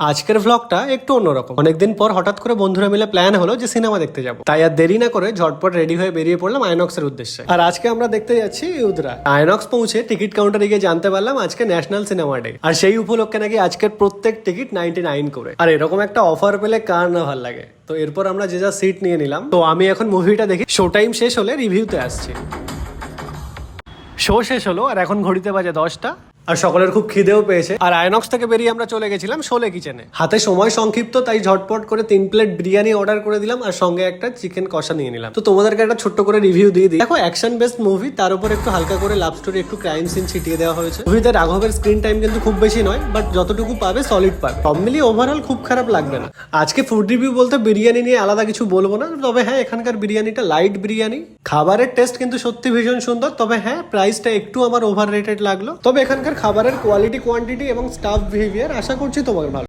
আজকের ভ্লগটা একটু অন্যরকম। অনেকদিন পর হঠাৎ করে বন্ধুরা মিলে প্ল্যান হলো যে সিনেমা দেখতে যাব, তাই আর দেরি না করে ঝটপট রেডি হয়ে বেরিয়ে পড়লাম আইনক্স এর উদ্দেশ্যে। আর আজকে আমরা দেখতে যাচ্ছি ইউদ্রা। আইনক্স পৌঁছে টিকিট কাউন্টারে গিয়ে জানতে পারলাম আজকে ন্যাশনাল সিনেমা ডে, আর সেই উপলক্ষে নাকি আজকের প্রত্যেক টিকিট 99 করে। আর এরকম একটা অফার পেলে কার না ভাল লাগে। তো এরপর আমরা যে যা সিট নিয়ে নিলাম। তো আমি এখন মুভিটা দেখি, শো টাইম শেষ হলে রিভিউতে আসছি। শো শেষ হলো আর এখন ঘড়িতে বাজে 10টা। আর সকলের খুব খিদেও পেয়েছে। আর আইনক্স থেকে বেরিয়ে আমরা চলে গেছিলাম শোলে কিচেনে। হাতে সময় সংক্ষিপ্ত, তাই ঝটপট করে 3 প্লেট বিরিয়ানি অর্ডার করে দিলাম আর সঙ্গে একটা চিকেন কষা নিয়ে নিলাম। তো তোমাদেরকে একটা ছোট্ট করে রিভিউ দিয়ে দিই। দেখো, অ্যাকশন বেসড মুভি, তার উপর একটু হালকা করে লাভ স্টোরি, একটু ক্রাইম সিন ছিটিয়ে দেওয়া হয়েছে। মুভিতে রাঘবের স্ক্রিন টাইম কিন্তু খুব বেশি নয়, বাট যতটুকু পাবে সলিড পাবে। সব মিলিয়ে ওভারঅল খুব খারাপ লাগবে না। আজকে ফুড রিভিউ বলতে বিরিয়ানি নিয়ে আলাদা কিছু বলবো না, তবে হ্যাঁ, এখানকার বিরিয়ানিটা লাইট বিরিয়ানি। খাবারের টেস্ট কিন্তু সত্যি ভীষণ সুন্দর, তবে হ্যাঁ, প্রাইসটা একটু আমার ওভার রেটেড লাগলো। তবে এখানকার খাবারের কোয়ালিটি, কোয়ান্টিটি এবং স্টাফ বিহেভিয়ার আশা করছি তোমার ভালো।